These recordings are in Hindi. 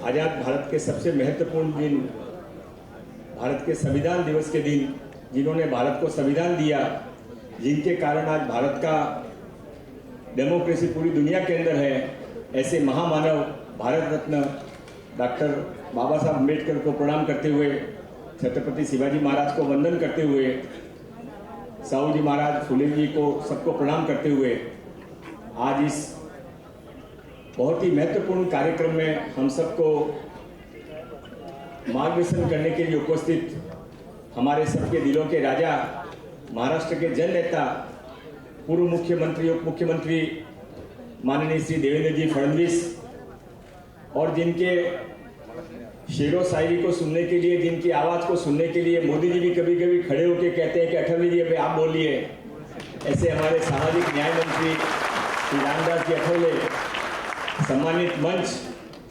आज़ाद भारत के सबसे महत्वपूर्ण दिन, भारत के संविधान दिवस के दिन, जिन्होंने भारत को संविधान दिया, जिनके कारण आज भारत का डेमोक्रेसी पूरी दुनिया के अंदर है, ऐसे महामानव भारत रत्न डॉक्टर बाबा साहब अम्बेडकर को प्रणाम करते हुए, छत्रपति शिवाजी महाराज को वंदन करते हुए, साहू जी महाराज, फुले जी को सबको प्रणाम करते हुए आज इस बहुत ही महत्वपूर्ण कार्यक्रम में हम सबको मार्गदर्शन करने के लिए उपस्थित हमारे सबके दिलों के राजा, महाराष्ट्र के जन नेता, पूर्व मुख्यमंत्री, उप मुख्यमंत्री माननीय श्री देवेंद्र जी फडणवीस, और जिनके शेरो शायरी को सुनने के लिए, जिनकी आवाज को सुनने के लिए मोदी जी भी कभी कभी खड़े होकर कहते हैं कि अठौले जी अभी आप बोलिए, ऐसे हमारे सामाजिक न्याय मंत्री श्री रामदास जी अठौले, सम्मानित मंच,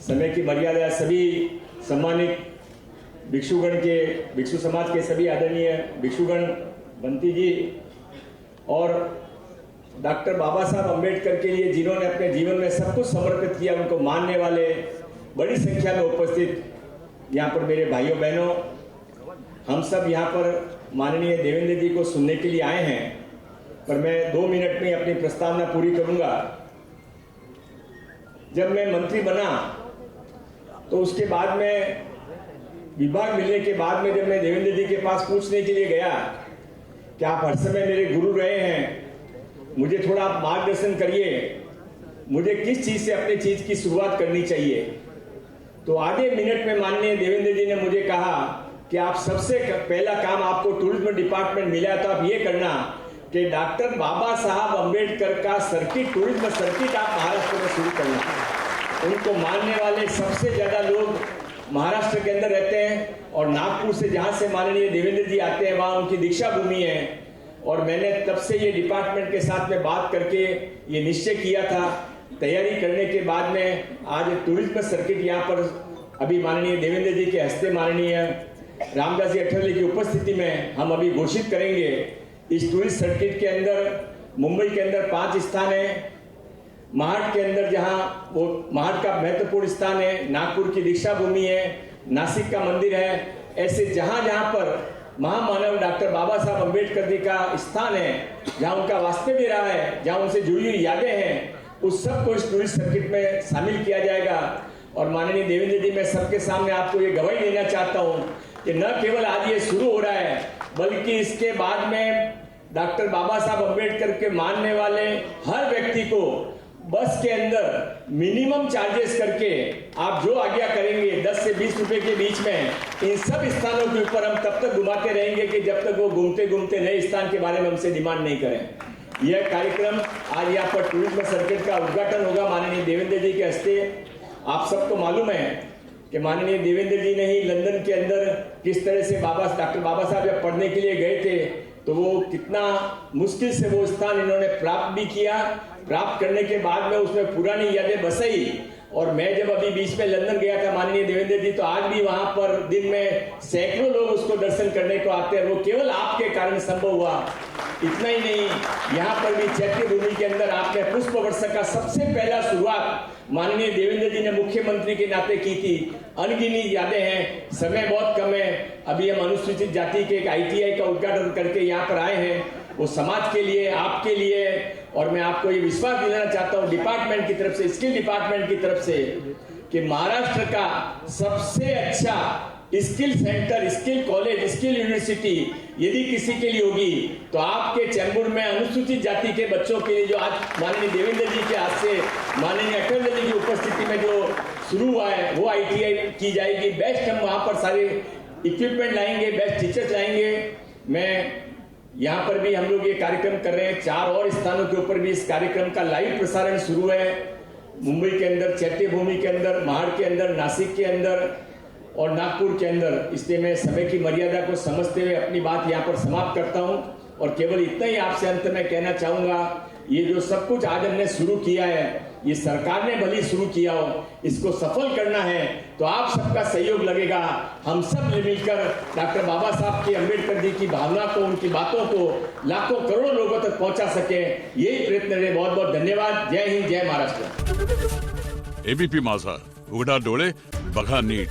समय की मर्यादा, सभी सम्मानित भिक्षुगण के, भिक्षु समाज के सभी आदरणीय भिक्षुगण, बंती जी, और डॉक्टर बाबा साहब अम्बेडकर के लिए जिन्होंने अपने जीवन में सब कुछ समर्पित किया, उनको मानने वाले बड़ी संख्या में उपस्थित यहाँ पर मेरे भाइयों बहनों, हम सब यहाँ पर माननीय देवेंद्र जी को सुनने के लिए आए हैं, पर मैं 2 मिनट में अपनी प्रस्तावना पूरी करूंगा। जब मैं मंत्री बना तो उसके बाद में विभाग मिलने के बाद में जब मैं देवेंद्र जी के पास पूछने के लिए गया कि आप हर समय मेरे गुरु रहे हैं, मुझे थोड़ा आप मार्गदर्शन करिए, मुझे किस चीज से अपनी चीज की शुरुआत करनी चाहिए, तो आधे मिनट में माननीय देवेंद्र जी ने मुझे कहा कि आप सबसे पहला काम, आपको टूरिज्म डिपार्टमेंट मिला तो आप ये करना कि डॉक्टर बाबा साहब अम्बेडकर का सर्किट, टूरिज्म सर्किट आप महाराष्ट्र में शुरू करना। उनको मानने वाले सबसे ज्यादा लोग महाराष्ट्र के अंदर रहते हैं, और नागपुर से जहां से माननीय देवेंद्र जी आते हैं वहां उनकी दीक्षा भूमि है, और मैंने तब से ये डिपार्टमेंट के साथ में बात करके ये निश्चय किया था। तैयारी करने के बाद में आज टूरिज्म सर्किट यहाँ पर अभी माननीय देवेंद्र जी के हस्ते, माननीय रामदास जी अठौले की उपस्थिति में हम अभी घोषित करेंगे। इस टूरिस्ट सर्किट के अंदर मुंबई के अंदर 5 स्थान है, महाड के अंदर जहाँ वो महाड का महत्वपूर्ण स्थान है, नागपुर की दीक्षा भूमि है, नासिक का मंदिर है, ऐसे जहां जहां पर महामानव डॉक्टर बाबा साहब अम्बेडकर जी का स्थान है, जहां उनका वास्तव्य रहा है, जहां उनसे जुड़ी हुई यादें हैं, उस सब को इस टूरिस्ट सर्किट में शामिल किया जाएगा। और माननीय देवेंद्र जी, मैं सबके सामने आपको ये गवाही देना चाहता हूँ कि न केवल आज ये शुरू हो रहा है, बल्कि इसके बाद में डॉक्टर बाबा साहब अम्बेडकर के मानने वाले हर व्यक्ति को बस के अंदर मिनिमम चार्जेस करके आप जो आज्ञा करेंगे 10 से 20 रुपए के बीच में, इन सब स्थानों के ऊपर हम तब तक घुमाते रहेंगे कि जब तक वो घूमते घूमते नए स्थान के बारे में हमसे डिमांड नहीं करें। यह कार्यक्रम आज यहाँ पर टूरिज्म सर्किट का उद्घाटन होगा माननीय देवेंद्र जी के हस्ते। आप सबको मालूम है कि माननीय देवेंद्र जी ने ही लंदन के अंदर किस तरह से डॉक्टर बाबा साहब जब पढ़ने के लिए गए थे तो वो कितना मुश्किल से वो स्थान इन्होंने प्राप्त भी किया। प्राप्त करने के बाद में उसमें पुरानी यादें बसाई, और मैं जब अभी बीच में लंदन गया था माननीय देवेंद्र जी, तो आज भी वहां पर दिन में सैकड़ों लोग उसको दर्शन करने को आते हैं। वो केवल आपके कारण संभव हुआ। इतना ही नहीं, यहाँ पर भी चैत्य भूमि के अंदर आपने पुष्प वर्ष का सबसे पहला शुरुआत माननीय देवेंद्र जी ने मुख्यमंत्री के नाते की थी। अनगिनी यादें हैं, समय बहुत कम है। अभी हम अनुसूचित जाति के एक ITI का उद्घाटन करके यहाँ पर आए हैं, वो समाज के लिए, आपके लिए, और मैं आपको ये विश्वास दिलाना चाहता हूँ डिपार्टमेंट की तरफ से, स्किल डिपार्टमेंट की तरफ से, कि महाराष्ट्र का सबसे अच्छा skill centre, skill college, skill university यदि किसी के लिए होगी तो आपके चैम्बूर में अनुसूचित जाति के बच्चों के लिए, जो आज माननीय देवेंद्र जी के हाथ से, माननीय अठौले जी की उपस्थिति में जो शुरू हुआ है, वो ITI की जाएगी। बेस्ट हम वहां पर सारे इक्विपमेंट लाएंगे, बेस्ट टीचर्स लाएंगे। मैं यहाँ पर भी हम लोग ये कार्यक्रम कर रहे हैं। 4 और स्थानों के ऊपर भी इस कार्यक्रम का लाइव प्रसारण शुरू है। मुंबई के अंदर, चैत्य भूमि के अंदर, महाड के अंदर, नासिक के अंदर और नागपुर के अंदर। इसलिए मैं समय की मर्यादा को समझते हुए अपनी बात यहाँ पर समाप्त करता हूँ, और केवल इतना ही आपसे अंत में कहना चाहूंगा, ये जो सब कुछ आज हमने शुरू किया है, ये सरकार ने भले शुरू किया हो, इसको सफल करना है तो आप सबका सहयोग लगेगा। हम सब मिलकर डॉक्टर बाबा साहब की, अम्बेडकर जी की भावना को, उनकी बातों को लाखों करोड़ों लोगों तक पहुंचा सके, यही प्रयत्न रहे। बहुत बहुत धन्यवाद। जय हिंद, जय महाराष्ट्र। ABP माझा, उघडा डोळे बघा नीट.